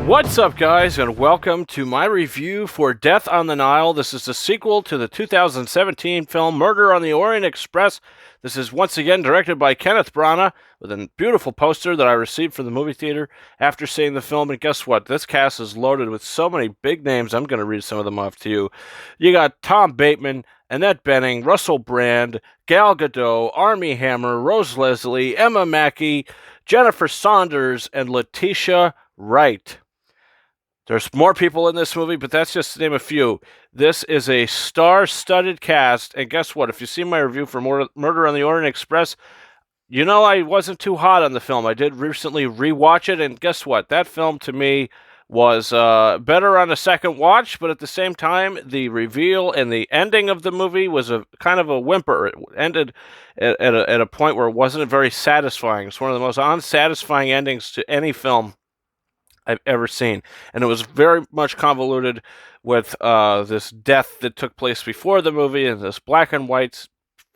What's up, guys, and welcome to my review for Death on the Nile. This is the sequel to the 2017 film Murder on the Orient Express. This is once again directed by Kenneth Branagh with a beautiful poster that I received from the movie theater after seeing the film. And guess what? This cast is loaded with so many big names. I'm going to read some of them off to you. You got Tom Bateman, Annette Bening, Russell Brand, Gal Gadot, Armie Hammer, Rose Leslie, Emma Mackey, Jennifer Saunders, and Letitia Wright. There's more people in this movie, but that's just to name a few. This is a star-studded cast, and guess what? If you see my review for Murder on the Orient Express, you know I wasn't too hot on the film. I did recently rewatch it, and guess what? That film, to me, was better on a second watch, but at the same time, the reveal and the ending of the movie was a kind of a whimper. It ended at a point where it wasn't very satisfying. It's one of the most unsatisfying endings to any film I've ever seen, and it was very much convoluted with this death that took place before the movie and this black and white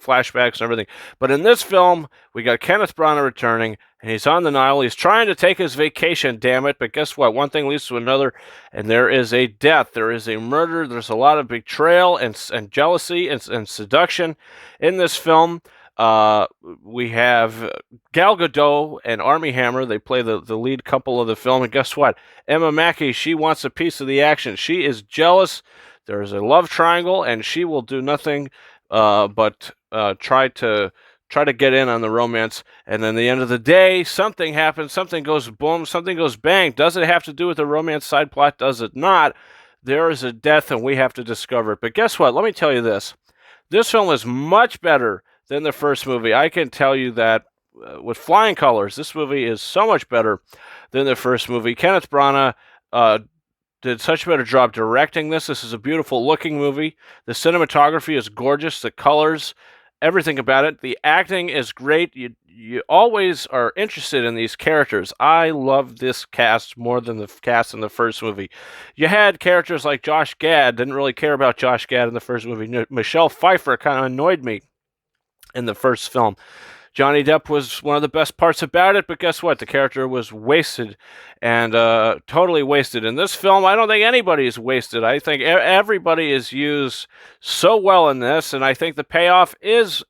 flashbacks and everything. But in this film, we got Kenneth Branagh returning, and he's on the Nile. He's trying to take his vacation, damn it, but guess what? One thing leads to another, and there is a death. There is a murder. There's a lot of betrayal and jealousy and seduction in this film. We have Gal Gadot and Armie Hammer. They play the lead couple of the film. And guess what? Emma Mackey, she wants a piece of the action. She is jealous. There's a love triangle, and she will do nothing but try to get in on the romance. And then at the end of the day, something happens. Something goes boom. Something goes bang. Does it have to do with the romance side plot? Does it not? There is a death, and we have to discover it. But guess what? Let me tell you this. This film is much better than the first movie. I can tell you that with flying colors. This movie is so much better than the first movie. Kenneth Branagh did such a better job directing this. This is a beautiful looking movie. The cinematography is gorgeous. The colors, everything about it. The acting is great. You always are interested in these characters. I love this cast more than the cast in the first movie. You had characters like Josh Gad. Didn't really care about Josh Gad in the first movie. Michelle Pfeiffer kind of annoyed me in the first film. Johnny Depp was one of the best parts about it, but guess what? The character was wasted, and totally wasted. In this film, I don't think anybody is wasted. I think everybody is used so well in this, and I think the payoff is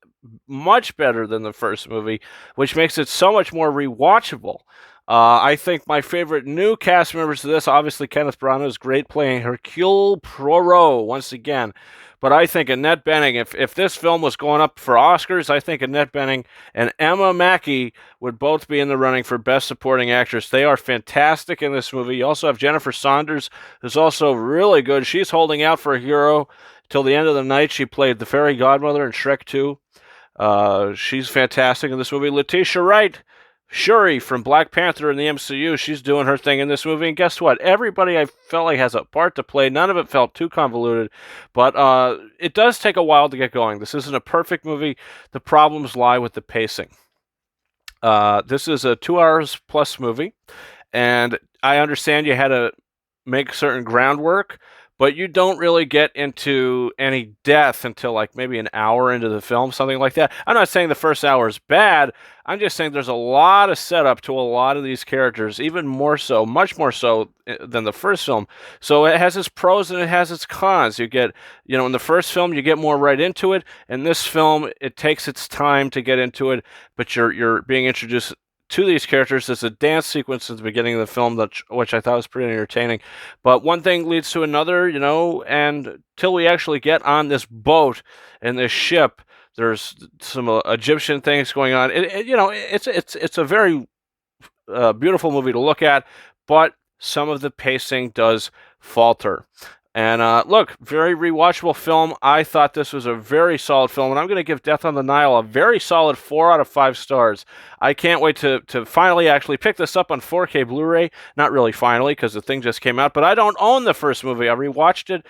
much better than the first movie, which makes it so much more rewatchable. I think my favorite new cast members to this, obviously Kenneth Branagh is great playing Hercule Poirot once again. But I think Annette Bening, if this film was going up for Oscars, I think Annette Bening and Emma Mackey would both be in the running for Best Supporting Actress. They are fantastic in this movie. You also have Jennifer Saunders, who's also really good. She's holding out for a hero till the end of the night. She played the fairy godmother in Shrek 2. She's fantastic in this movie. Letitia Wright, Shuri from Black Panther in the MCU, she's doing her thing in this movie. And guess what? Everybody I felt like has a part to play. None of it felt too convoluted. But it does take a while to get going. This isn't a perfect movie. The problems lie with the pacing. This is a 2 hours plus movie. And I understand you had to make certain groundwork, but you don't really get into any death until like maybe an hour into the film, something like that. I'm not saying the first hour is bad. I'm just saying there's a lot of setup to a lot of these characters, even more so, much more so than the first film. So it has its pros and it has its cons. You get, in the first film, you get more right into it. In this film, it takes its time to get into it, but you're being introduced to these characters. There's a dance sequence at the beginning of the film, which I thought was pretty entertaining. But one thing leads to another, and till we actually get on this boat and this ship, there's some Egyptian things going on. It's a very beautiful movie to look at, but some of the pacing does falter. And look, very rewatchable film. I thought this was a very solid film, and I'm going to give Death on the Nile a very solid 4 out of 5 stars. I can't wait to finally actually pick this up on 4K Blu-ray. Not really finally, because the thing just came out, but I don't own the first movie. I rewatched it.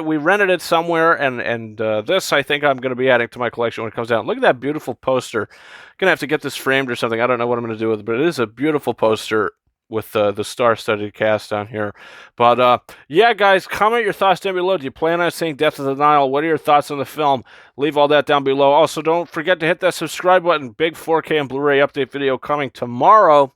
We rented it somewhere, and this I think I'm going to be adding to my collection when it comes out. Look at that beautiful poster. I'm going to have to get this framed or something. I don't know what I'm going to do with it, but it is a beautiful poster with the star-studded cast on here. But yeah, guys, comment your thoughts down below. Do you plan on seeing Death of the Nile? What are your thoughts on the film? Leave all that down below. Also, don't forget to hit that subscribe button. Big 4K and Blu-ray update video coming tomorrow.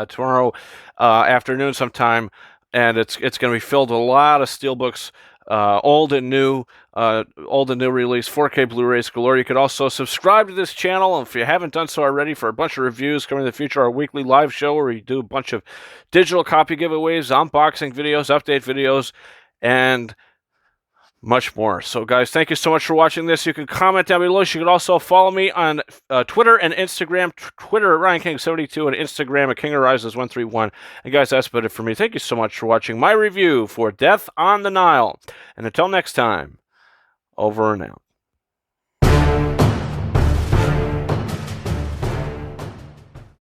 tomorrow afternoon sometime, and it's going to be filled with a lot of steelbooks, old and new release, 4K Blu-rays galore. You could also subscribe to this channel, and if you haven't done so already, for a bunch of reviews coming in the future. Our weekly live show where we do a bunch of digital copy giveaways, unboxing videos, update videos, and much more. So, guys, thank you so much for watching this. You can comment down below. You can also follow me on Twitter and Instagram. Twitter at RyanKing72 and Instagram at KingArises131. And, guys, that's about it for me. Thank you so much for watching my review for Death on the Nile. And until next time, over and out.